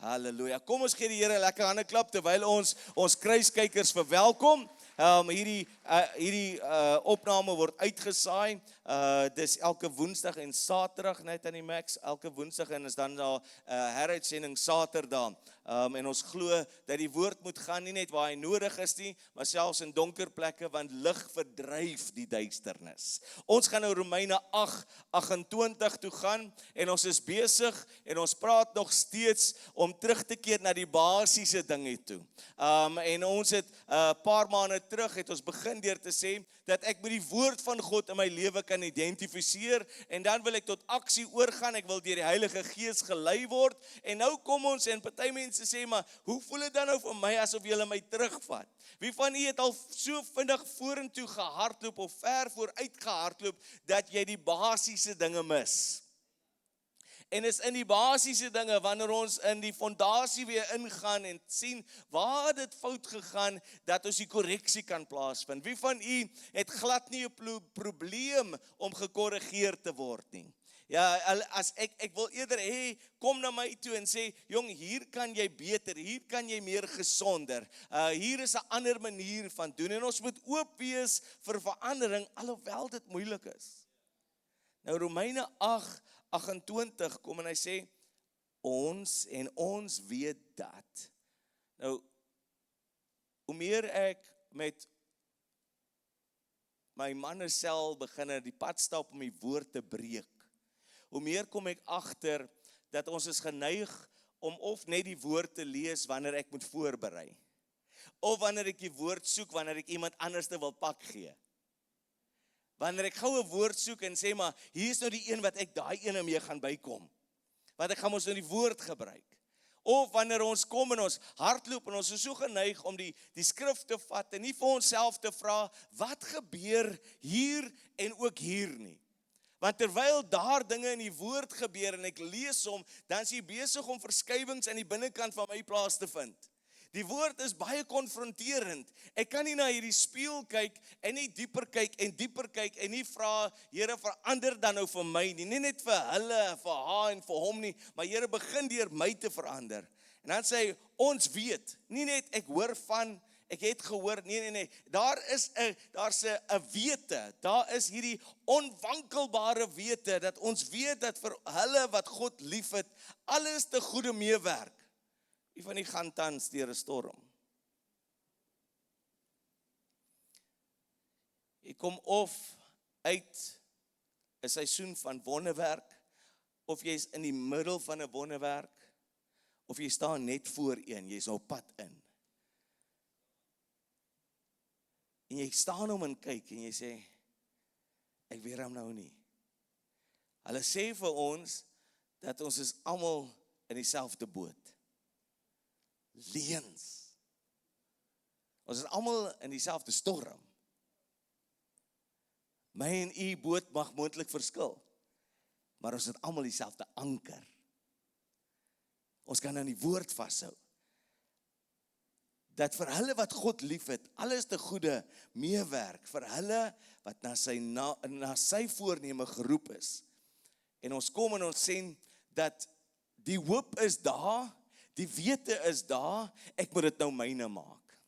Halleluja. Kom ons gee die Here 'n lekker hande klap terwyl ons kruiskykers verwelkom. Hierdie opname word uitgesaai. Dis elke Woensdag en Saterdag net aan die Max. Elke Woensdag en is dan daar heruitsending Saterdag. En ons glo dat die woord moet gaan nie net waar hy nodig is nie, maar selfs in donker plekke, want lig verdryf die duisternis. Ons gaan nou Romeine 8:28 toe gaan en ons is besig en ons praat nog steeds om terug te keer na die basiese dinge toe. En ons het 'n paar maande terug het ons begin deur te sê dat ek met die woord van God in my lewe kan identifiseer en dan wil ek tot aksie oorgaan, ek wil deur die Heilige Gees gelei word en nou kom ons en party mense sê maar hoe voel dit dan nou vir my asof julle my terugvat? Wie van u het al so vinnig vorentoe gehardloop of ver vooruit gehardloop dat jy die basiese dinge mis? En is in die basiese dinge, wanneer ons in die fondasie weer ingaan en sien waar dit fout gegaan, dat ons die korreksie kan plaasvind. Wie van u het glad nie 'n probleem om gekorrigeer te word nie? Ja, as ek wil eerder hê, kom na my toe en sê, jong, hier kan jy beter, hier kan jy meer gesonder. Hier is 'n ander manier van doen en ons moet oop wees vir verandering, alhoewel dit moeilik is. Nou Romeine 8:28 kom en hy sê, ons weet dat. Nou, hoe meer ek met my manne self begin die pad stap om die woord te breek, hoe meer kom ek agter dat ons is geneig om of net die woord te lees wanneer ek moet voorberei, of wanneer ek die woord soek, wanneer ek iemand anders te wil pak gee. Wanneer ek gou 'n woord soek en sê maar, hier is nou die een wat ek daai ene mee gaan bykom. Want ek gaan ons nou die woord gebruik. Of wanneer ons kom en ons hardloop en ons is so geneig om die skrif te vat en nie vir onsself te vra, wat gebeur hier en ook hier nie. Want terwyl daar dinge in die woord gebeur en ek lees hom, dan is jy besig om verskywings aan die binnekant van my plaas te vind. Die woord is baie konfronterend. Ek kan nie na hierdie spieël kyk en nie dieper kyk en nie vra, Here, verander dan nou vir my nie. Nie net vir hulle, vir haar en vir hom nie, maar Here, begin deur my te verander. En dan sê hy, ons weet, nie net ek hoor van, ek het gehoor, nee. Daar's 'n wete, daar is hierdie onwankelbare wete, dat ons weet dat vir hulle wat God liefhet, alles te goeie meewerk. Wie van die gaan tans deur 'n storm? Jy kom of uit 'n seisoen van wonderwerk, of jy is in die middel van 'n wonderwerk, of jy staan net voor een, jy is op pad in. En jy staan om en kyk en jy sê, ek weet hom nou nie. Hulle sê vir ons, dat ons is almal in dieselfde boot. Leuns. Ons is almal in dieselfde storm. My en u boot mag moontlik verskil, maar ons het almal dieselfde anker. Ons kan aan die woord vashou. Dat vir hulle wat God liefhet, alles te goeie meewerk, vir hulle wat na sy voorneme geroep is. En ons kom en ons sê dat die hoop is daar, die wete is daar, ek moet dit nou myne maak.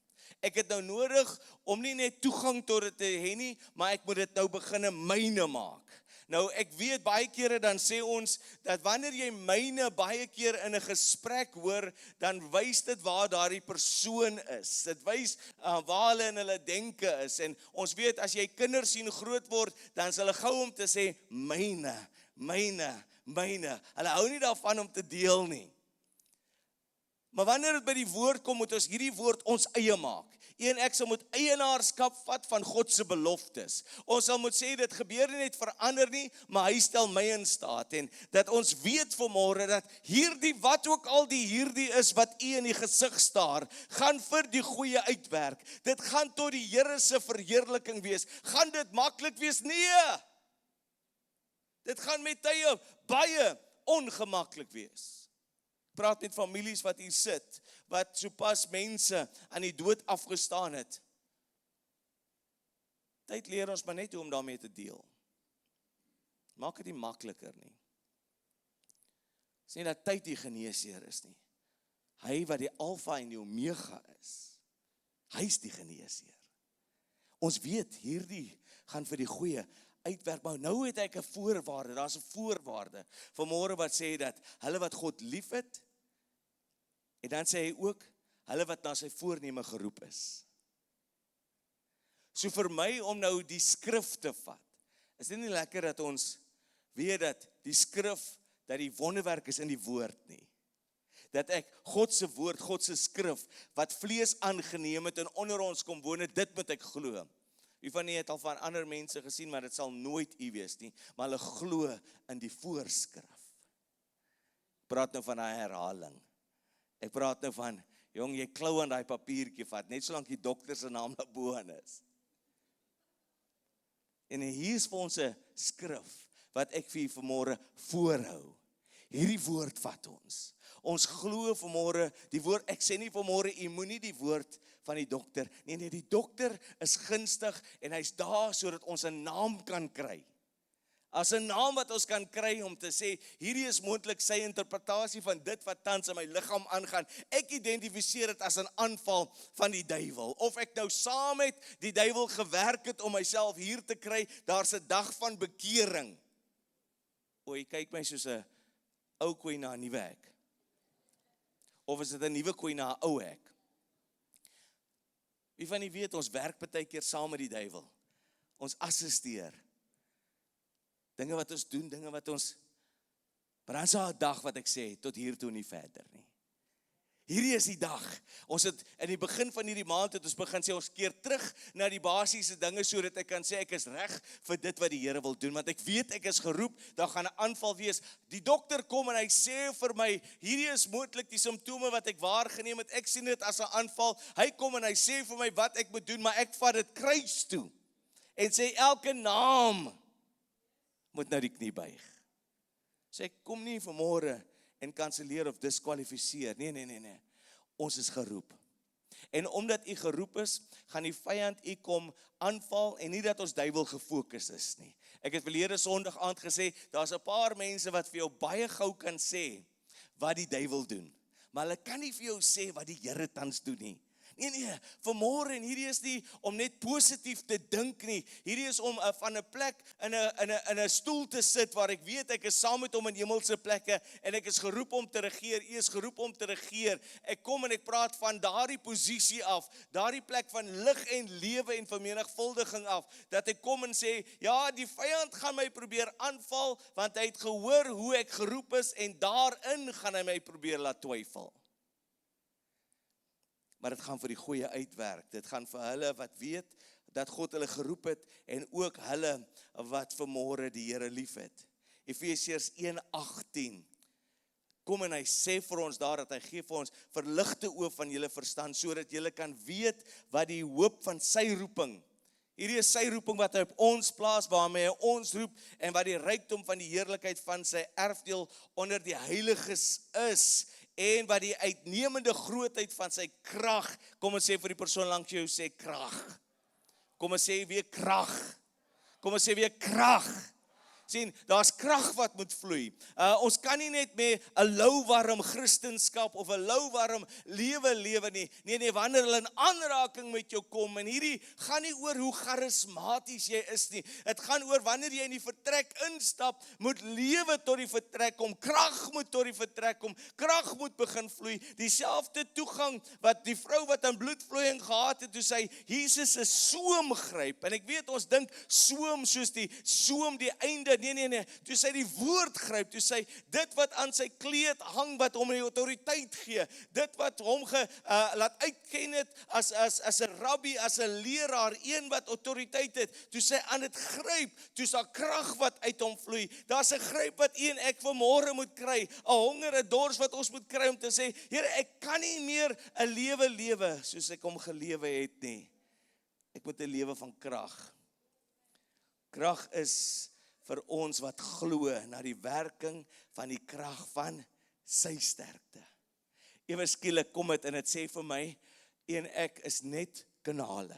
Ek het nou nodig om nie net toegang tot dit te hê nie, maar ek moet dit nou begine myne maak. Nou ek weet baie kere dan sê ons, dat wanneer jy myne baie keer in 'n gesprek hoor, dan wys dit waar daardie persoon is. Dit wys waar hulle in hulle denke is. En ons weet, as jy kinders sien groot word, dan is hulle gou om te sê, myne. Hulle hou nie daarvan om te deel nie. Maar wanneer dit by die woord kom, moet ons hierdie woord ons eie maak. Ek sal moet eienaarskap vat van God se beloftes. Ons sal moet sê, dit gebeur nie net verander nie, maar hy stel my in staat. En dat ons weet vanmôre, dat hierdie, wat ook al die hierdie is, wat u in die gesig staar, gaan vir die goeie uitwerk. Dit gaan tot die Here se verheerliking wees. Gaan dit maklik wees? Nee! Dit gaan met tye baie ongemaklik wees. Praat met families wat hier sit, wat sopas mense aan die dood afgestaan het. Tyd leer ons maar net hoe om daarmee te deel. Maak dit nie makliker nie. Dis nie dat tyd die geneesheer is nie. Hy wat die Alfa en die Omega is. Hy is die geneesheer. Ons weet, hierdie gaan vir die goeie uitwerk, maar nou het ek 'n voorwaarde, daar's 'n voorwaarde vanmôre wat sê dat hulle wat God liefhet, en dan sê hy ook, hulle wat na sy voorneme geroep is. So vir my om nou die skrif te vat, is dit nie lekker dat ons weet dat die skrif, dat die wonderwerk is in die woord nie. Dat ek God se woord, God se skrif, wat vlees aangeneem het en onder ons kom woon, dit moet ek glo. Wie van julle het al van ander mense gesien, maar dit sal nooit u wees nie, maar hulle glo in die voorskrif. Ek praat nou van daai herhaling. Ek praat nou van, jong, jy klou aan daai papiertjie vat, net solank die dokter se naam daar bo is. En hier is vir ons 'n skrif, wat ek vir julle vanmôre voorhou. Hierdie woord vat ons. Ons glo vanmôre, die woord, ek sê nie vanmôre, jy moenie die woord van die dokter, nee, die dokter is gunstig, en hy's daar, sodat ons 'n naam kan kry. As 'n naam wat ons kan kry, om te sê, hierdie is moontlik sy interpretasie van dit wat tans in my liggaam aangaan. Ek identifiseer dit as 'n aanval van die duiwel, of ek nou saam met die duiwel gewerk het, om myself hier te kry, daar's 'n dag van bekering. O, jy kyk my soos 'n ou koei na 'n nuwe hek. Of is dit 'n nuwe koei na 'n ou hek? Wie van julle weet, ons werk baie keer saam met die duiwel. Ons assisteer. Dinge wat ons doen, dinge wat ons, maar dan is daar 'n dag wat ek sê, tot hier toe nie verder nie. Hierdie is die dag. Ons het in die begin van hierdie maand het ons begin sê, ons keer terug na die basiese dinge, sodat ek kan sê, ek is reg vir dit wat die Here wil doen, want ek weet ek is geroep, daar gaan 'n aanval wees. Die dokter kom en hy sê vir my, hierdie is moontlik die simptome wat ek waargeneem het, ek sien dit as 'n aanval. Hy kom en hy sê vir my wat ek moet doen, maar ek vat dit kruis toe, en sê elke naam moet nou die knie buig. So ek kom nie vanmôre en kanselleer of diskwalifiseer. Nee. Ons is geroep. En omdat u geroep is, gaan die vyand u kom aanval, en nie dat ons duiwel gefokus is nie. Ek het verlede Sondag aand gesê, daar's 'n paar mense wat vir jou baie gou kan sê wat die duiwel doen, maar hulle kan nie vir jou sê wat die Here tans doen nie. Nee, vanmôre, en hierdie is nie om net positief te dink nie. Hierdie is om van 'n plek in 'n stoel te sit waar ek weet ek is saam met hom in hemelse plekke, en ek is geroep om te regeer. U is geroep om te regeer. Ek kom en ek praat van daardie posisie af, daardie plek van lig en lewe en vermenigvuldiging af, dat ek kom en sê, ja, die vyand gaan my probeer aanval, want hy het gehoor hoe ek geroep is, en daarin gaan hy my probeer laat twyfel. Maar dit gaan vir die goeie uitwerk. Dit gaan vir hulle wat weet dat God hulle geroep het, en ook hulle wat vanmôre die Here liefhet. Efesiërs 1:18. Kom en hy sê vir ons daar, dat hy gee vir ons verligte oë van julle verstand, sodat julle kan weet wat die hoop van sy roeping. Hierdie is sy roeping wat hy op ons plaas, waarmee hy ons roep, en wat die rykdom van die heerlikheid van sy erfdeel onder die heiliges is, en wat die uitnemende grootheid van sy krag, kom ons sê vir die persoon langs jou, sê krag. Kom ons sê weer krag. Kom ons sê weer krag. Sien, daar's krag wat moet vloei. Ons kan nie net met 'n louwarm Christendom of 'n louwarm lewe nie. Nee, wanneer hulle in aanraking met jou kom, en hierdie gaan nie oor hoe charismaties jy is nie. Dit gaan oor wanneer jy in die vertrek instap, moet lewe tot die vertrek kom, krag moet tot die vertrek kom, krag moet begin vloei. Dieselfde toegang wat die vrou wat aan bloedvloeiing gehad het, toe sy Jesus 'n soem gryp. En ek weet ons dink soem soos die soem die einde. Nee, toe sy die woord gryp, toe sy dit wat aan sy kleed hang, wat hom die autoriteit gee, dit wat hom laat uitken het as 'n rabbi, as 'n leraar, een wat autoriteit het, toe sy aan dit gryp, toe is daar krag wat uit hom vloei. Daar's 'n gryp wat u en ek vanmôre moet kry, 'n honger, 'n dors wat ons moet kry om te sê, Here, ek kan nie meer 'n lewe soos ek hom gelewe het nie. Ek moet 'n lewe van krag. Krag is vir ons wat glo na die werking van die krag van sy sterkte. Ewe skielik kom dit en dit sê vir my, en ek is net kanale.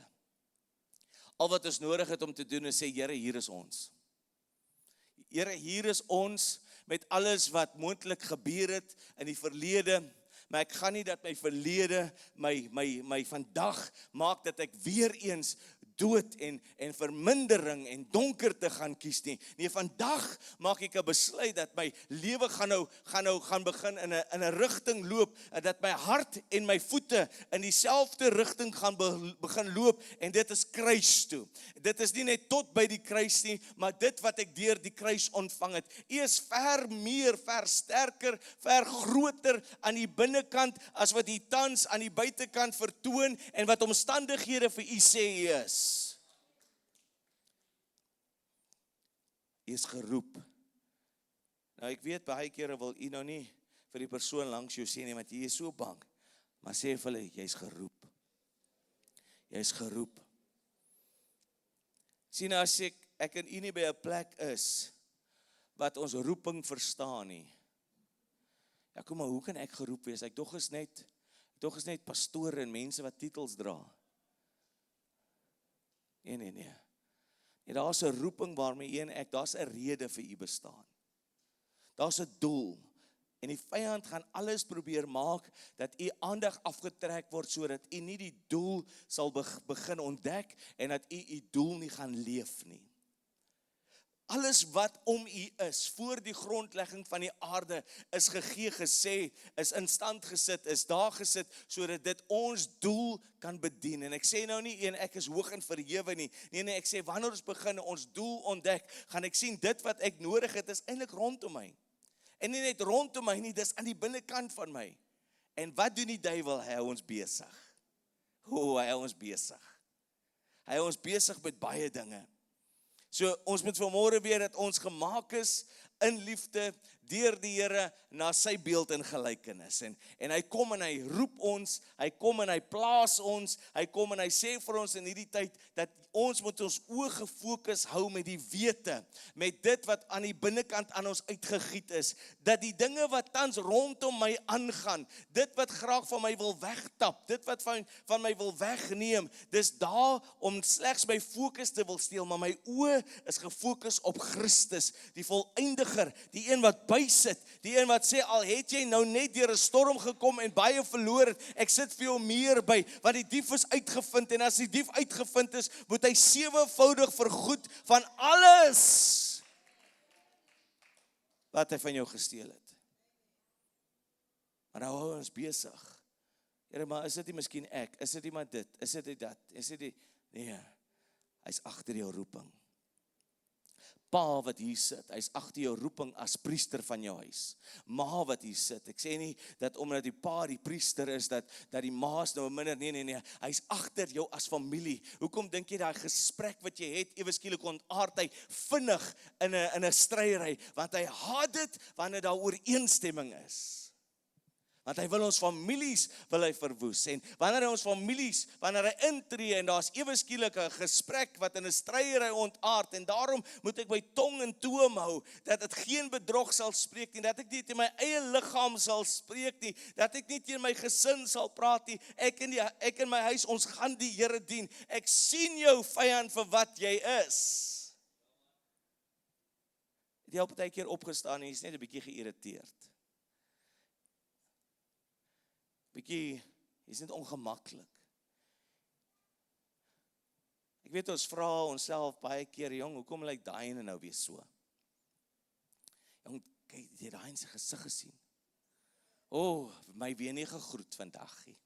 Al wat ons nodig het om te doen is sê, Here, hier is ons. Here, hier is ons met alles wat moontlik gebeur het in die verlede, maar ek gaan nie dat my verlede, my vandag maak dat ek weer eens dood en vermindering en donkerte gaan kies nie. Nee, vandag maak ek 'n besluit dat my lewe gaan begin in 'n rigting loop, en dat my hart en my voete in dieselfde rigting gaan begin loop, en dit is kruis toe. Dit is nie net tot by die kruis nie, maar dit wat ek deur die kruis ontvang het. U is ver meer, ver sterker, ver groter aan die binnekant as wat u tans aan die buitekant vertoon en wat omstandighede vir u sê u is. U is geroep. Nou ek weet baie kere wil u nou nie vir die persoon langs jou sê nie, want jy is so bang. Maar sê vir hulle, jy's geroep. Jy's geroep. Sien, as ek en u nie by 'n plek is wat ons roeping verstaan nie. Ja, kom maar, hoe kan ek geroep wees? Ek tog is net pastore en mense wat titels dra. Nee. Daar's 'n roeping waarmee daar's 'n rede vir u bestaan. Daar's 'n doel. En die vyand gaan alles probeer maak dat u aandag afgetrek word sodat u nie die doel sal begin ontdek en dat u doel nie gaan leef nie. Alles wat om u is, voor die grondlegging van die aarde, is gegee, gesê, is in stand gesit, is daar gesit, sodat dit ons doel kan bedien. En ek sê nou nie ek is hoog en verhewe nie. Nee, ek sê wanneer ons begin ons doel ontdek, gaan ek sien dit wat ek nodig het, is eintlik rondom my. En nie net rondom my nie, dis aan die binnekant van my. En wat doen die duiwel? Hy hou ons besig. Hy hou ons besig. Hy hou ons besig met baie dinge. So ons moet vanmôre weet dat ons gemaak is in liefde deur die Here na sy beeld en gelykenis. En hy kom en hy roep ons, hy kom en hy plaas ons, hy kom en hy sê vir ons in hierdie tyd dat ons moet ons oë gefokus hou met die wete, met dit wat aan die binnekant aan ons uitgegiet is, dat die dinge wat tans rondom my aangaan, dit wat graag van my wil wegtap, dit wat van my wil wegneem, dis daar om slegs my fokus te wil steel, maar my oë is gefokus op Christus, die volëindiger, die een wat bysit, die een wat sê, al het jy nou net deur 'n storm gekom en baie verloor het, ek sit vir jou meer by, want die dief is uitgevind, en as die dief uitgevind is, moet hy 7voudig vergoed van alles wat hy van jou gesteel het. Maar nou hou ons besig. Here, maar is dit nie miskien ek? Is dit nie maar dit? Is dit nie dat? Is dit nie? Nee, hy's agter jou roeping. Pa wat hier sit, hy's agter jou roeping as priester van jou huis. Ma wat hier sit, ek sê nie dat omdat die pa die priester is, dat die ma's nou minder, nee, hy's agter jou as familie. Hoekom dink jy daai gesprek wat jy het, ewe skielik ontaard hy vinnig in 'n stryery, want hy haat dit wanneer daar ooreenstemming is. Want hy wil ons families verwoes. En wanneer hy intree en daar's ewe skielik 'n gesprek wat in 'n stryery ontaard, en daarom moet ek my tong in toom hou, dat dit geen bedrog sal spreek nie, dat ek nie teen my eie liggaam sal spreek nie, dat ek nie teen my gesin sal praat nie, ek en my huis, ons gaan die Here dien. Ek sien jou vyand vir wat jy is. Het jy al baie keer opgestaan en jy's net 'n bietjie geïrriteerd? Is net ongemaklik. Ek weet ons vra onsself baie keer, jong, hoekom lyk daai ene nou weer so? Jong, kyk, jy daai in sy gesig gesien. My weer nie gegroet vandag nie.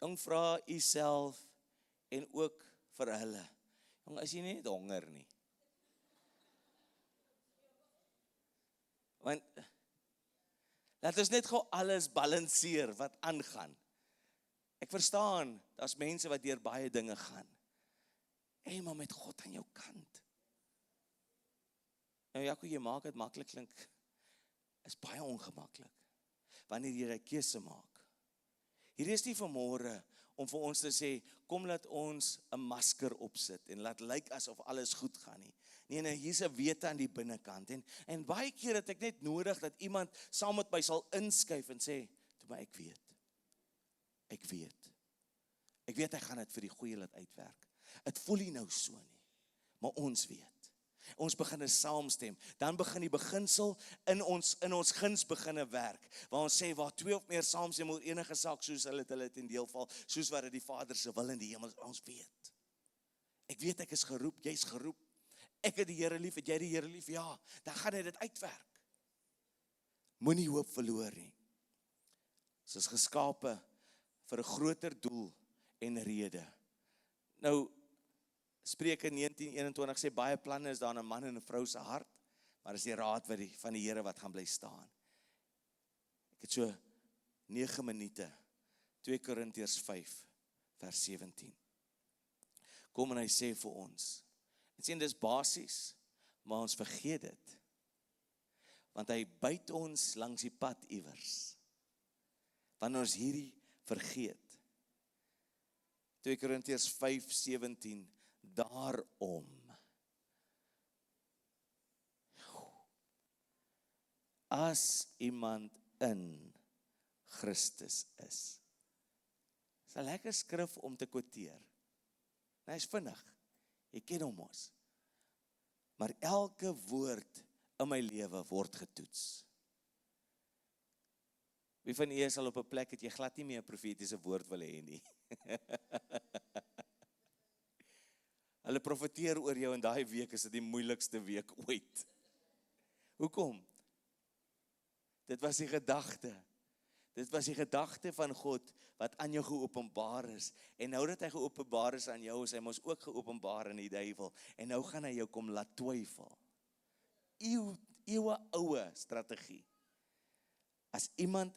Jong, vra jouself en ook vir hulle. Jong, as jy nie net honger nie. Want laat ons net gou alles balanseer wat aangaan. Ek verstaan, daar's mense wat deur baie dinge gaan. Maar met God aan jou kant. Nou Jaco, jy maak dit maklik klink. Is baie ongemaklik. Wanneer jy 'n keuse maak. Hier is nie vanmôre om vir ons te sê, kom laat ons 'n masker opsit en laat lyk asof alles goed gaan nie. Nee, hier's 'n wete aan die binnekant. En baie keer het ek net nodig dat iemand saam met my sal inskuif en sê, toe maar ek weet. Ek weet hy gaan dit vir die goeie laat uitwerk. Dit voel nie nou so nie, maar ons weet. Ons begin saamstem, dan begin die beginsel in ons guns beginne werk, waar ons sê, waar 2 of meer saamstem oor enige saak, soos hulle ten deel val, soos wat dit die Vader se wil in die hemel, ons weet. Ek weet ek is geroep, jy's geroep, ek het die Here lief, het jy die Here lief, ja, dan gaan hy dit uitwerk. Moenie hoop verloor nie. Ons is geskape vir 'n groter doel en rede. Nou, Spreuke 19:21 sê, baie planne is daar in 'n man en 'n vrou se hart, maar is die raad van die Here wat gaan bly staan. Ek het so 9 minute, 2 Korintiërs 5, vers 17. Kom en hy sê vir ons, en sien dis basies, maar ons vergeet dit, want hy byt ons langs die pad iewers, wanneer ons hierdie vergeet. 2 Korintiërs 5:17, daarom. As iemand in Christus is. Dis 'n lekker skrif om te quoteer. Hy is vinnig, jy ken hom mos. Maar elke woord in my lewe word getoets. Wie van julle is al op 'n plek het jy glad nie meer 'n profetiese woord wil hê nie. Hulle profeteer oor jou en daai week is dit die moeilikste week ooit. Hoekom? Dit was die gedagte. Dit was die gedagte van God wat aan jou geopenbaar is. En nou dat hy geopenbaar is aan jou, is hy mos ook geopenbaar aan die duiwel. En nou gaan hy jou kom laat twyfel. Eeue oue strategie. As iemand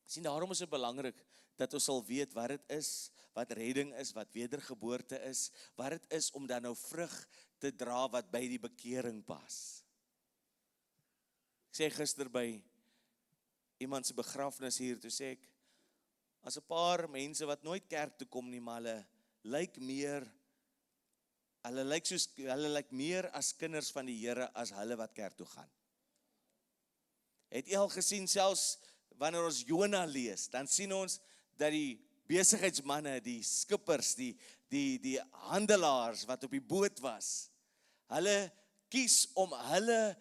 sien, daarom is dit belangrik dat ons sal weet wat dit is, wat redding is, wat wedergeboorte is, wat dit is om dan nou vrug te dra wat by die bekering pas. Ek sê gister by iemand se begrafnis hier, toe sê ek, as 'n paar mense wat nooit kerk toe kom nie, maar hulle lyk meer as kinders van die Here as hulle wat kerk toe gaan. Het jy al gesien, selfs wanneer ons Jona lees, dan sien ons dat die besigheidsmanne, die skippers, die handelaars wat op die boot was, hulle kies om hulle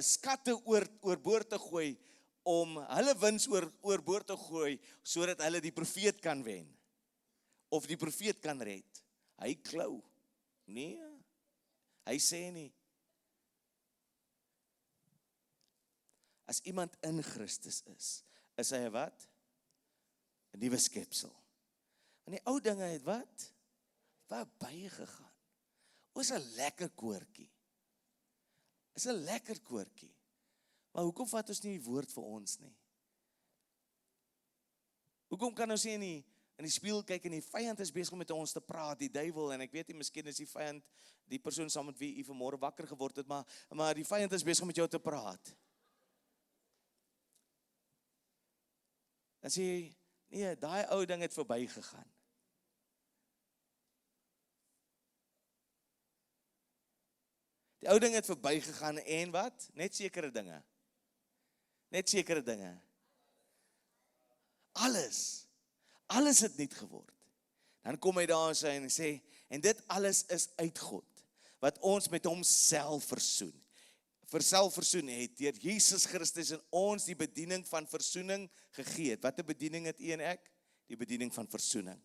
skatte oorboord te gooi, om hulle wins oorboord te gooi, sodat hulle die profeet kan wen, of die profeet kan red. Hy klou. Nee, hy sê nie. As iemand in Christus is hy wat? 'n nuwe skepsel. En die ou dinge het wat? Bygegaan. Is 'n lekker koortjie. Is 'n lekker koortjie. Maar hoekom vat ons nie die woord vir ons nie? Hoekom kan ons nie in die spieël kyk en die vyand is besig om met ons te praat, die duiwel, en ek weet nie, miskien is die vyand die persoon saam met wie u vanmôre wakker geword het, maar die vyand is besig om met jou te praat. Dan sê jy, nee, daai ou ding het verbygegaan. Die ou ding het verbygegaan en wat? Net sekere dinge. Alles het nuut geword. Dan kom hy daar en sê, en dit alles is uit God, wat ons met homself versoen. Versoen het, deur Jesus Christus en ons die bediening van versoening gegee het. Wat 'n bediening het u en ek? Die bediening van versoening.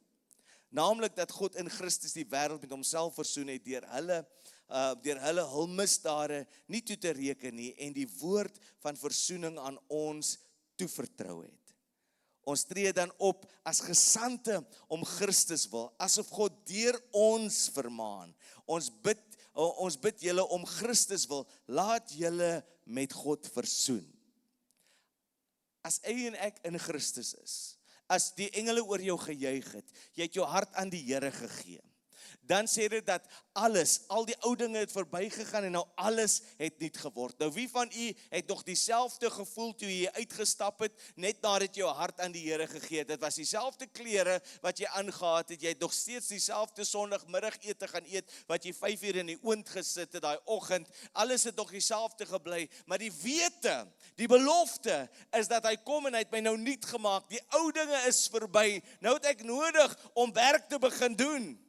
Naamlik dat God in Christus die wêreld met homself versoen het deur hulle hul misdade nie toe te reken nie en die woord van versoening aan ons toevertrou het. Ons tree dan op as gesande om Christus wil, asof God deur ons vermaan. Ons bid julle om Christus wil, laat julle met God versoen. As u en ek in Christus is, as die engele oor jou gejuig het, jy het jou hart aan die Here gegee, dan sê dit dat al die ou dinge het verbygegaan en nou alles het nuut geword. Nou wie van u het nog dieselfde gevoel toe jy uitgestap het, net nadat jy jou hart aan die Here gegee het? Dit was dieselfde klere wat jy aangetree het, jy het nog steeds dieselfde Sondagmiddagete gaan eet, wat jy 5 uur in die oond gesit het, daai oggend, alles het nog dieselfde gebly, maar die wete, die belofte, is dat hy kom en hy het my nou nuut gemaak, die ou dinge is verby, nou het ek nodig om werk te begin doen.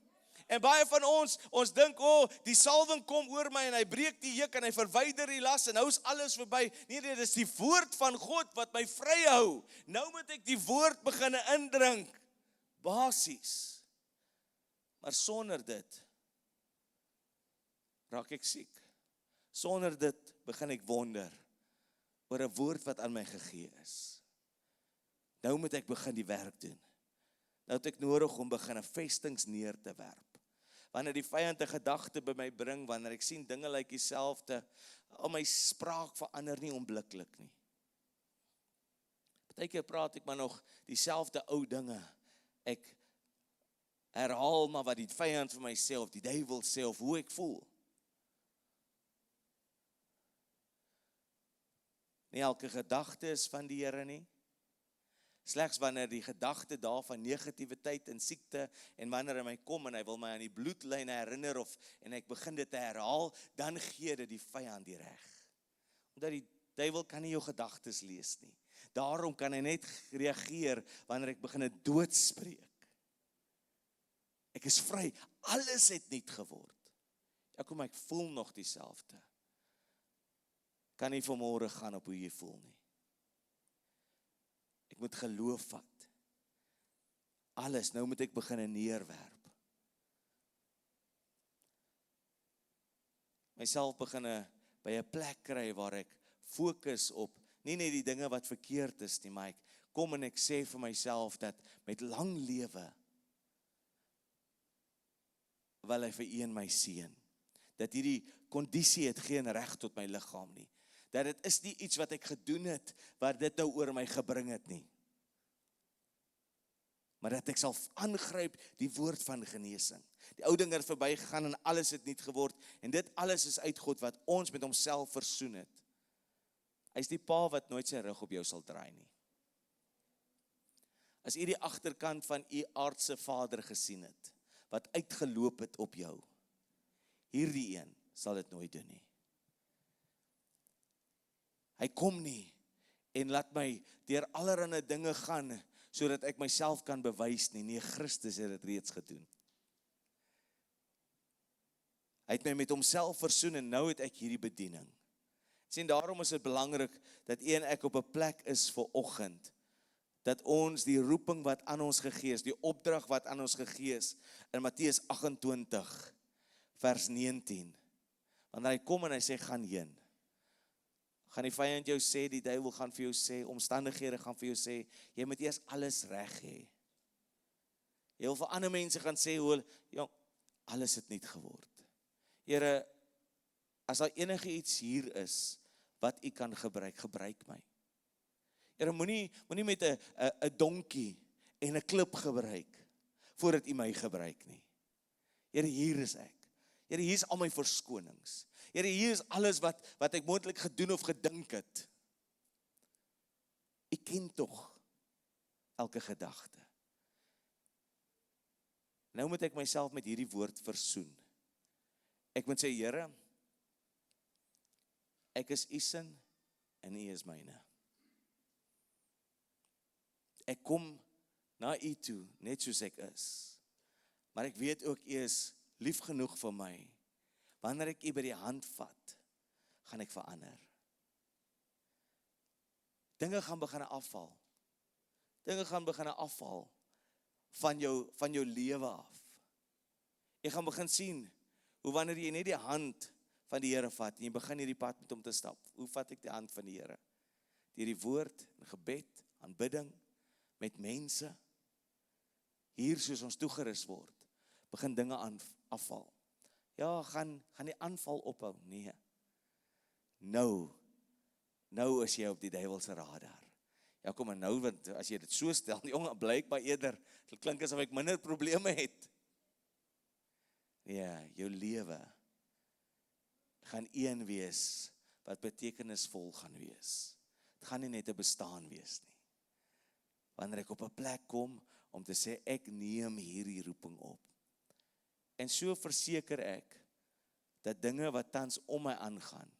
En baie van ons dink, die salwing kom oor my en hy breek die juk en hy verwyder die las en nou is alles verby. Nee, dit is die woord van God wat my vryhou. Nou moet ek die woord begin indrink. Basies. Maar sonder dit raak ek siek. Sonder dit begin ek wonder oor 'n woord wat aan my gegee is. Nou moet ek begin die werk doen. Nou het ek nodig om begin 'n vestings neer te werp. Wanneer die vyand 'n gedagte by my bring, wanneer ek sien dinge lyk dieselfde, al my spraak verander nie onmiddellik nie. Partykeer praat ek maar nog dieselfde ou dinge. Ek herhaal maar wat die vyand vir my sê, of die duiwel sê, of hoe ek voel. Nie elke gedagte is van die Here nie. Slegs wanneer die gedagte daarvan negativiteit en siekte, en wanneer hy my kom en hy wil my aan die bloedlyn herinner, en ek begin dit te herhaal, dan gee dit die vyand die reg. Omdat die duiwel kan nie jou gedagtes lees nie. Daarom kan hy net reageer wanneer ek begin dit doodspreek. Ek is vry, alles het nuut geword. Ja, kom, ek voel nog dieselfde. Kan nie vanmôre gaan op hoe jy voel nie. Ek moet geloof vat. Alles, nou moet ek begin neerwerp. Myself begin by 'n plek kry waar ek fokus op, nie net die dinge wat verkeerd is nie, maar ek kom en ek sê vir myself dat met lang lewe wil hy vir een my seën. Dat hierdie kondisie het geen reg tot my liggaam nie. Dat dit is nie iets wat ek gedoen het, wat dit nou oor my gebring het nie. Maar dat ek sal aangryp die woord van genesing. Die ou dinge het verby gegaan en alles het nuut geword. En dit alles is uit God wat ons met homself versoen het. Hy is die pa wat nooit sy rug op jou sal draai nie. As jy die agterkant van u aardse vader gesien het, wat uitgeloop het op jou, hierdie een sal dit nooit doen nie. Hy kom nie en laat my deur allerlei dinge gaan, sodat ek myself kan bewys nie. Nee, Christus het dit reeds gedoen. Hy het my met homself versoen en nou het ek hierdie bediening. Sien, daarom is dit belangrik dat u en ek op 'n plek is vir oggend, dat ons die roeping wat aan ons gegee is, die opdrag wat aan ons gegee is, in Matteus 28, vers 19, wanneer hy kom en hy sê, gaan heen, gaan die vyand jou sê, die duiwel gaan vir jou sê, omstandighede gaan vir jou sê, jy moet eers alles reg hê. Heel veel ander mense gaan sê, alles het nuut geword. Here, as daar enige iets hier is, wat u kan gebruik, gebruik my. Here, moenie met 'n donkie en 'n klip gebruik, voordat u my gebruik nie. Here, hier is ek. Here, hier is al my verskonings. Here, hier is alles wat ek moontlik gedoen of gedink het. U ken tog elke gedagte. Nou moet ek myself met hierdie woord versoen. Ek moet sê, Here, ek is u sin en u is myne. Ek kom na u toe, net soos ek is. Maar ek weet ook, u is lief genoeg vir my. Wanneer ek u by die hand vat, gaan ek verander. Dinge gaan begin afval. Dinge gaan begin afval van jou lewe af. Jy gaan begin sien, hoe wanneer jy net die hand van die Here vat, en jy begin hierdie pad met hom te stap. Hoe vat ek die hand van die Here? Deur die woord, en gebed, aanbidding, met mense, hier soos ons toegerus word, begin dinge afval. Ja, gaan die aanval ophou? Nee. Nou is jy op die duiwelse radar. Ja, kom maar nou, want as jy dit so stel, jongen, blyk maar eerder, dit klink asof ek minder probleme het. Ja, jou lewe gaan een wees, wat betekenisvol gaan wees. Het gaan nie net 'n bestaan wees nie. Wanneer ek op 'n plek kom, om te sê, ek neem hierdie roeping op. En so verseker ek, dat dinge wat tans om my aangaan,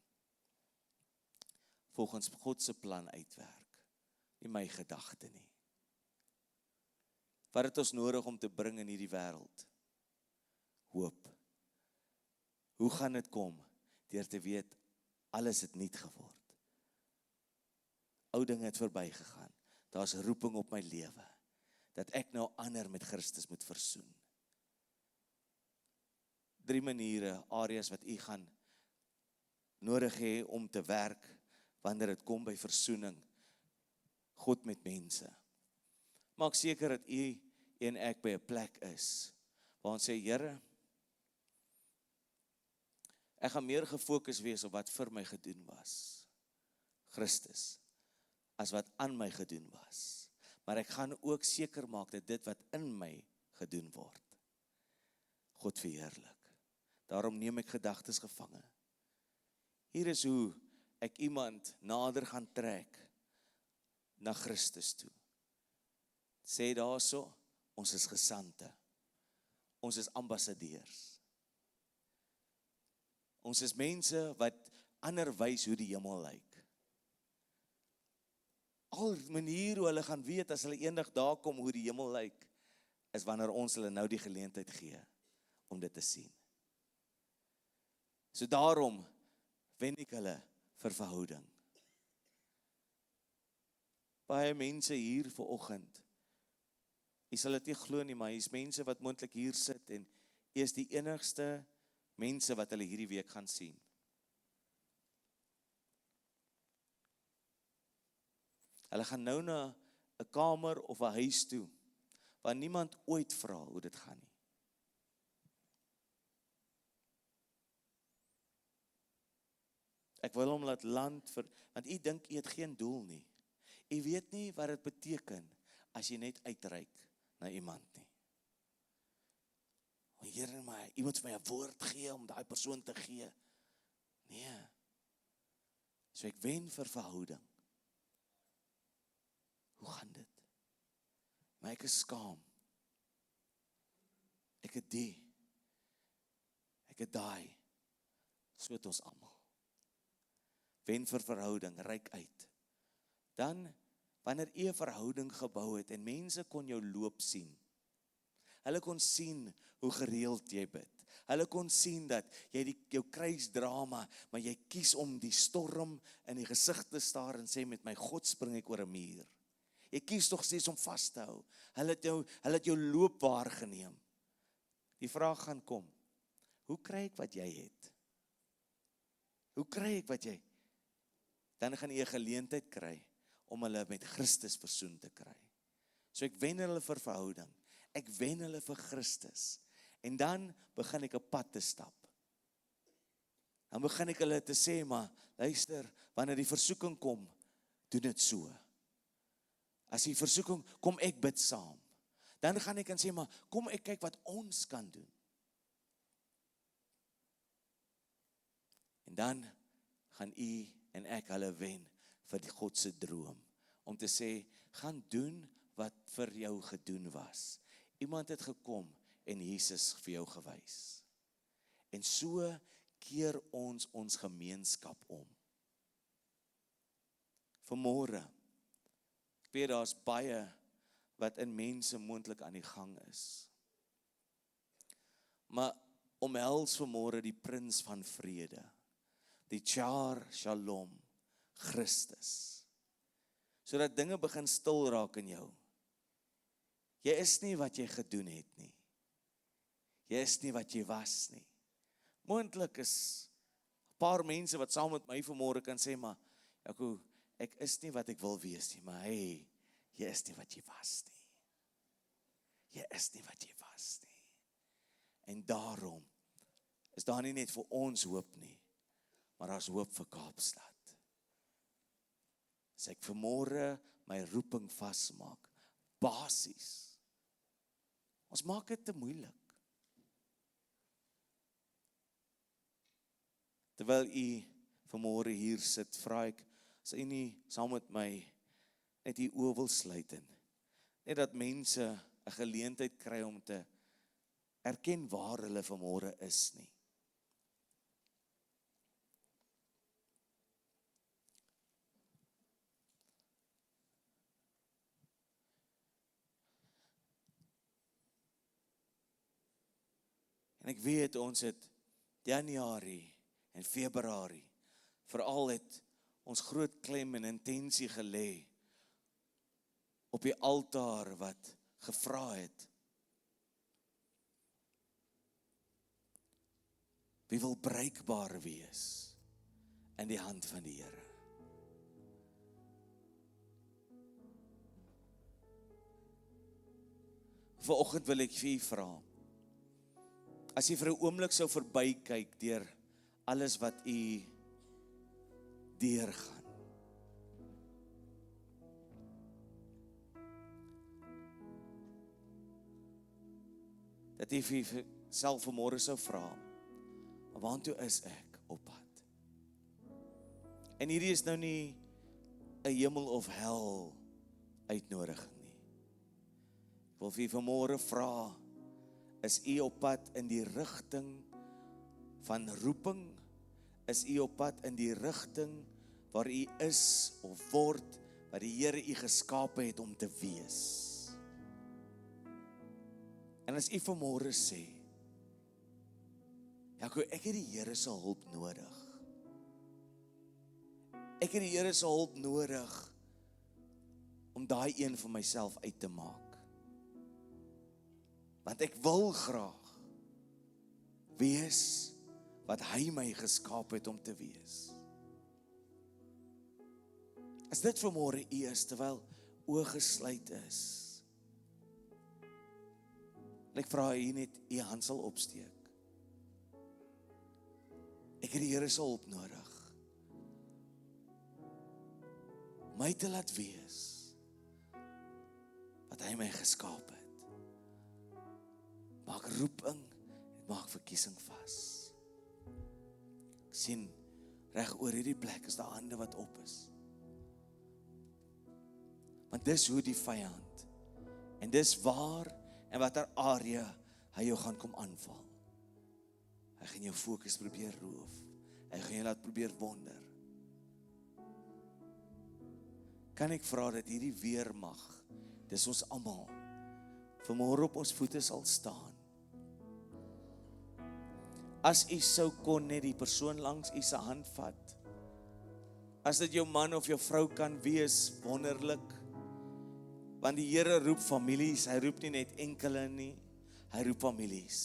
volgens God se plan uitwerk, nie my gedagte nie. Wat het ons nodig om te bring in hierdie wêreld? hoop. Hoe gaan dit kom? Deur te weet, alles het niet geword. Ou dinge het verbygegaan. Daar's 'n roeping op my lewe, dat ek nou ander met Christus moet versoen. 3 maniere, areas wat u gaan nodig hê om te werk, wanneer dit kom by versoening, God met mense. Maak seker dat u en ek by 'n plek is, waar ons sê, Here, ek gaan meer gefokus wees op wat vir my gedoen was, Christus, as wat aan my gedoen was. Maar ek gaan ook seker maak dat dit wat in my gedoen word, God verheerlik. Daarom neem ek gedagtes gevange. Hier is hoe ek iemand nader gaan trek na Christus toe. Sê daarso, ons is gesande. Ons is ambassadeurs. Ons is mense wat ander wys hoe die hemel lyk. Al manier hoe hulle gaan weet as hulle eendag daar kom hoe die hemel lyk, is wanneer ons hulle nou die geleentheid gee om dit te sien. So daarom wen ek hulle vir verhouding. Baie mense hier vanoggend, jy sal dit nie glo nie, maar hier is mense wat moontlik hier sit en jy is die enigste mense wat hulle hierdie week gaan sien. Hulle gaan nou na 'n kamer of 'n huis toe, waar niemand ooit vra hoe dit gaan nie. Ek wil hom laat land, want u dink u het geen doel nie. U weet nie wat dit beteken, as jy net uitreik na iemand nie. O Here, maar u moet vir my 'n woord gee, om daai persoon te gee. Nee. So ek wen vir verhouding. Hoe gaan dit? Maar ek is skaam. Ek het die. Ek het daai. So het ons almal. Wen vir verhouding, reik uit. Dan, wanneer jy 'n verhouding gebou het, en mense kon jou loop sien. Hulle kon sien hoe gereeld jy bid. Hulle kon sien dat jy jou kruisdrama, maar jy kies om die storm in die gesig te staar en sê, met my God spring ek oor 'n muur. Jy kies tog steeds om vas te hou. Hulle het jou loop waargeneem. Die vraag gaan kom, hoe kry ek wat jy het? Hoe kry ek wat jy? Dan gaan jy 'n geleentheid kry om hulle met Christus versoen te kry. So ek wen hulle vir verhouding. Ek wen hulle vir Christus. En dan begin ek 'n pad te stap. Dan begin ek hulle te sê, maar luister, wanneer die versoeking kom, doen dit so. As die versoeking kom, ek bid saam. Dan gaan ek en sê, maar kom ek kyk wat ons kan doen. En dan gaan u en ek hulle wen vir die God se droom. Om te sê, gaan doen wat vir jou gedoen was. Iemand het gekom en Jesus vir jou gewys. En so keer ons gemeenskap om. Vanmôre, ek weet daar's baie wat in mense moontlik aan die gang is. Maar omhels vanmôre die prins van vrede, die Char Shalom, Christus. Sodat dinge begin stil raak in jou. Jy is nie wat jy gedoen het nie. Jy is nie wat jy was nie. Moontlik is 'n paar mense wat saam met my vanmôre kan sê, maar ek is nie wat ek wil wees nie, maar hey, jy is nie wat jy was nie. Jy is nie wat jy was nie. En daarom is daar nie net vir ons hoop nie, maar daar's hoop vir Kaapstad. As ek vanmôre my roeping vasmaak, basies. Ons maak dit te moeilik. Terwyl u vanmôre hier sit, vra ek, as u nie saam met my net die oë wil sluit en net dat mense 'n geleentheid kry om te erken waar hulle vanmôre is nie. En ek weet ons het Januarie en Februarie, veral het ons groot klem en intensie gelê op die altaar wat gevra het. Wie wil bruikbaar wees in die hand van die Here? Vanoggend wil ek vir u vra, as jy vir 'n oomblik sou verbykyk deur alles wat u deurgaan. Dat jy vir self vanmôre sou vra, waartoe is ek op pad? En hierdie is nou nie 'n hemel of hel uitnodiging nie. Ek wil vir vanmôre vra, is u op pad in die rigting van roeping? Is u op pad in die rigting waar u is of word, wat die Here u geskape het om te wees? En as u vanmôre sê, Jaco, ek het die Here se hulp nodig. Ek het die Here se hulp nodig om daai een vir myself uit te maak. Want ek wil graag wees wat hy my geskaap het om te wees. As dit vanmôre u is, terwyl oë gesluit is, ek vra u net u hand sal opsteek. Ek het die Here se hulp nodig. My te laat wees wat hy my geskaap het. Maak roeping, maak verkiesing vas. Ek sien reg oor hierdie plek is daar hande wat op is. Want dis hoe die vyand, en dis waar en watter area hy jou gaan kom aanval. Hy gaan jou fokus probeer roof. Hy gaan jou laat probeer wonder. Kan ek vra dat hierdie weermag, dis ons almal, vanmôre op ons voete sal staan. As u sou kon net die persoon langs u se hand vat, as dit jou man of jou vrou kan wees, wonderlik. Want die Here roep families, hy roep nie net enkele nie, hy roep families.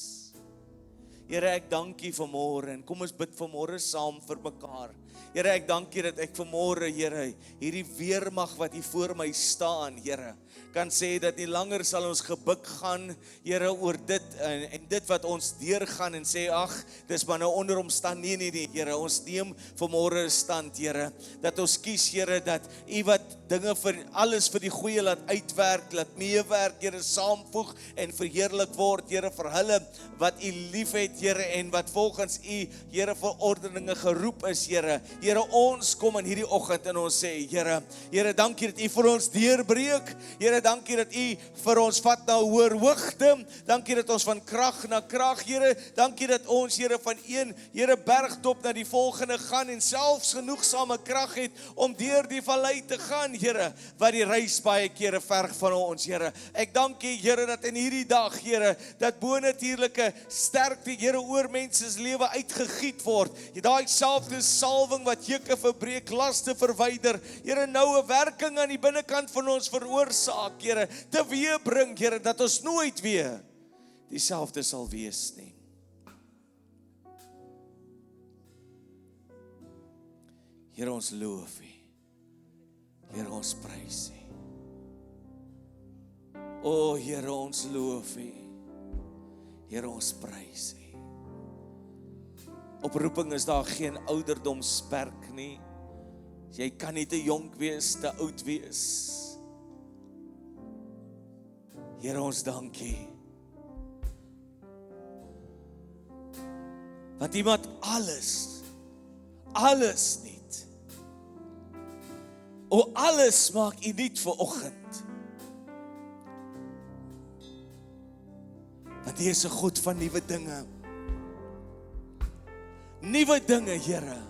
Here, ek dank U vanmôre en kom ons bid vanmôre saam vir mekaar. Here, ek dank U dat ek vanmôre, Here, hierdie weermag wat hier voor my staan, Here, kan sê dat nie langer sal ons gebuk gaan, Here, oor dit en dit wat ons deurgaan en sê, ag, dis maar nou onder omstandighede nie, Here, ons neem vanmôre 'n stand, Here, dat ons kies, Here, dat U wat dinge vir alles vir die goeie laat uitwerk, laat meewerk, Here, saamvoeg en verheerlik word, Here, vir hulle wat U liefhet, Here, en wat volgens U, Here, verordeninge geroep is, Here. Here, ons kom in hierdie oggend en ons sê, Here, dankie dat U vir ons deurbreek. Here, dankie dat U vir ons vat na hoër hoogte. Dankie dat ons van krag na krag, Here. Dankie dat ons, Here, van een, Here, bergtop na die volgende gaan en selfs genoegsame krag het om deur die vallei te gaan, Here, wat die reis baie kere verg van ons, Here. Ek dank U, Here, dat in hierdie dag, Here, dat bonatuurlike sterkte, Here, oor mense se lewe uitgegiet word. Daai selfde salwing wat juke verbreek, laste verwyder, Here, nou 'n werking aan die binnekant van ons veroorsaak, Here, teweeg bring, Here, dat ons nooit weer dieselfde sal wees nie. Here, ons loof U. Here, ons prys U. O, Here, ons loof U. Here, ons prys U. Op roeping is daar geen ouderdomsperk nie. Jy kan nie te jonk wees, te oud wees. Here, ons dankie. Want iemand alles niet. O, alles maak U niet vanoggend. Want U is 'n God van nuwe dinge. Nuwe dinge, Here.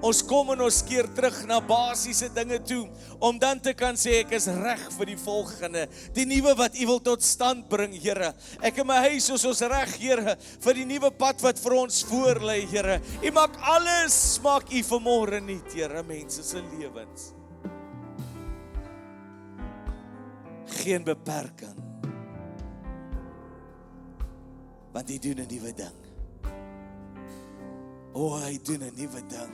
Ons kom en ons keer terug na basiese dinge toe, om dan te kan sê, ek is reg vir die volgende, die nuwe wat U wil tot stand bring, Here. Ek in my huis is ons reg, Here, vir die nuwe pad wat vir ons voorlê, Here. U maak alles, maak U vanmôre nuut, Here, mense se lewens. Geen beperking. Want hy doen 'n nuwe ding. Hy doen 'n nuwe ding.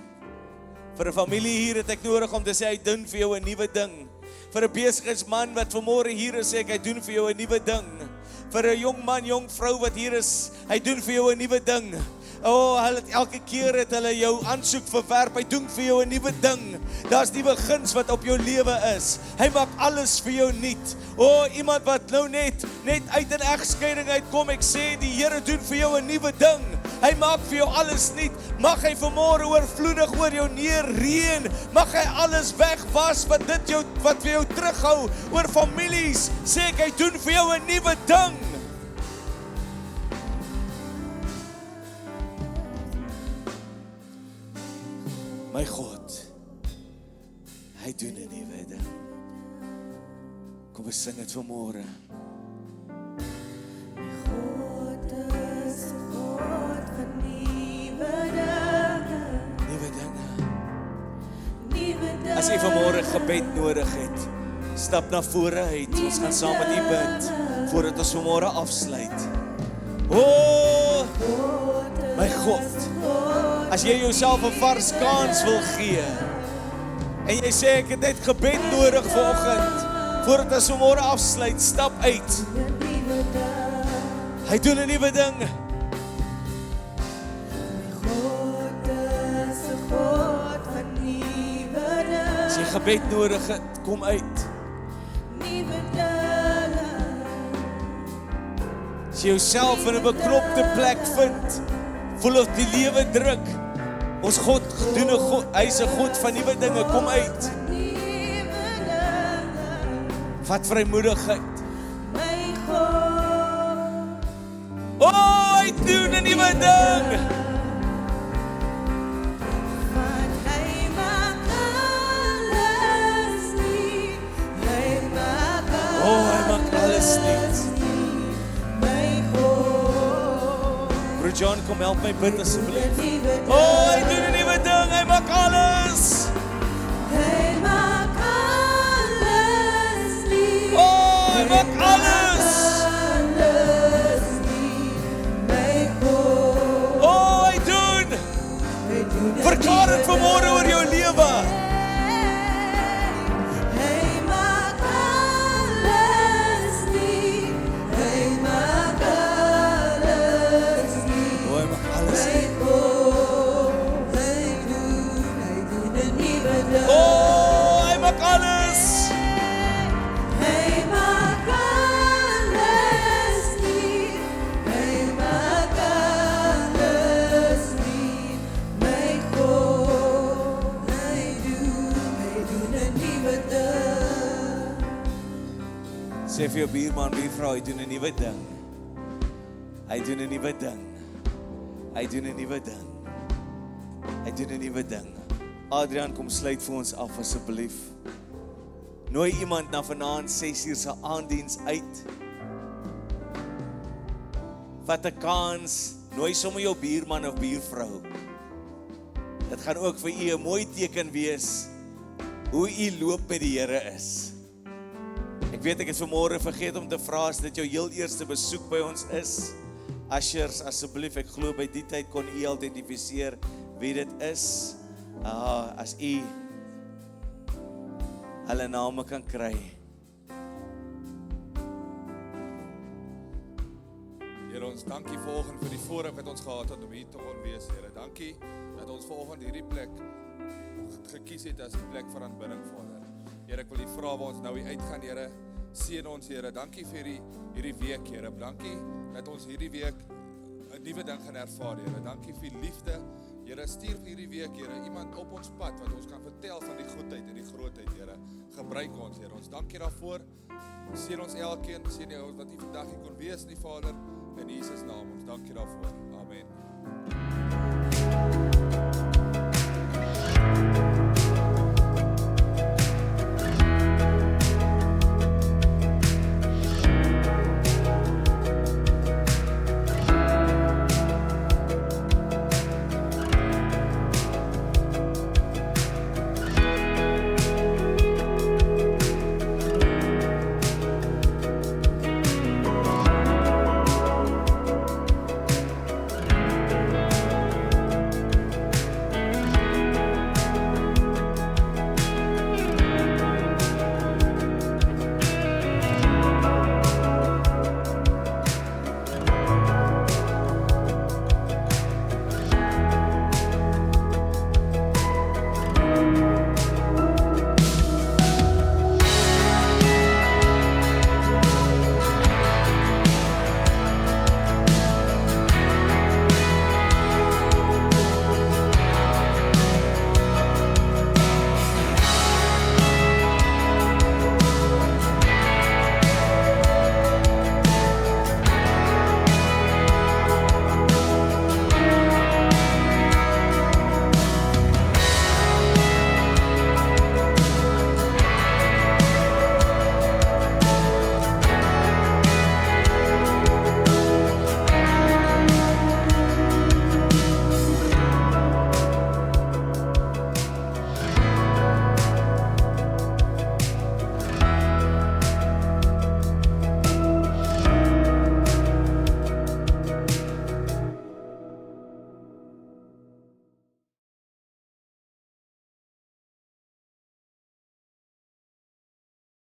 Vir 'n familie hier het ek nodig om te sê, hy doen vir jou 'n nuwe ding. Vir 'n besigheidsman wat vanmôre hier is, sê ek, hy doen vir jou 'n nuwe ding. Vir 'n jong man, jong vrou wat hier is, hy doen vir jou 'n nuwe ding. Hulle het elke keer het hulle jou aansoek verwerp, hy doen vir jou 'n nuwe ding. Daar's nuwe guns wat op jou lewe is. Hy maak alles vir jou nuut. Iemand wat nou net uit 'n egskeiding uitkom, ek sê die Here doen vir jou 'n nuwe ding. Hy maak vir jou alles nuut. Mag hy vanmôre oorvloedig oor jou neerreën. Mag hy alles wegwas wat vir jou terughou oor families. Sê ek, hy doen vir jou 'n nuwe ding. My God, hy doen 'n nuwe ding. Kom ons sing dit vanmôre. God is God van nuwe dinge. As jy vanmôre gebed nodig het, stap na vore uit. Ons gaan saam met U bid voordat ons vanmôre afsluit. My God, as jy jouself 'n vars kans wil gee en jy sê ek het net gebed nodig vanoggend voordat ons vanmôre afsluit, stap uit. Hy doen 'n nuwe ding. As jy gebed nodig het, kom uit. As jy jouself in 'n bekropte plek vind, voel of die lewe druk. Ons God doen 'n God, hy's 'n God van nuwe dinge, kom uit. Vat vrymoedigheid. My God. Hy doen 'n nuwe ding. Want hy maak alles nuut. Hy maak alles nuut. My God. Broer John, kom help my bid asseblief. Hy doen 'n nuwe ding, hy maak alles. Hy maak alles nuut. Hy maak alles. Alles nuut. My God. Hy doen. Verklaar dit vanmôre oor jou lewe. Hy maak alles nuut. Hy maak alles nuut. Hy maak alles. My God. Hy doen 'n nuwe ding. Hy maak alles. Hy maak alles nuut. Hy maak alles nuut. My God, hy doen 'n nuwe ding. Sê vir jou buurman, buurvrou, hy doen 'n nuwe ding. Hy doen 'n nuwe ding. Hy doen 'n nuwe ding. Hy doen 'n nuwe ding. Adrian, kom sluit vir ons af asseblief. Nooi iemand na vanaand 6uur se aanddiens uit. Vat 'n kans, nooi sommer jou buurman of buurvrou. Dit gaan ook vir u 'n mooi teken wees hoe u loop met die Here is. Ek weet ek het vanmôre vergeet om te vra as dit jou heel eerste besoek by ons is. Ushers, asseblief, ek glo by die tyd kon u identifiseer wie dit is. As u hulle name kan kry. Here, ons dankie vanoggend vir die voorreg wat ons gehad het om hier te kon wees, Here. Dankie dat ons vanoggend hierdie plek gekies het as 'n plek van aanbidding, Vader. Here, ek wil U vra waar ons nou hier uitgaan, Here. Seën ons, Here. Dankie vir hierdie week, Here. Dankie dat ons hierdie week 'n nuwe ding gaan ervaar, Here. Dankie vir liefde. Here, stuur vir hierdie week, Here, iemand op ons pad wat ons kan vertel van die goedheid en die grootheid, Here. Gebruik ons, Here. Ons dankie daarvoor. Seën ons elkeen, seën jou wat U vandag hier kon wees, nie Vader, in Jesus naam. Ons dankie daarvoor. Amen.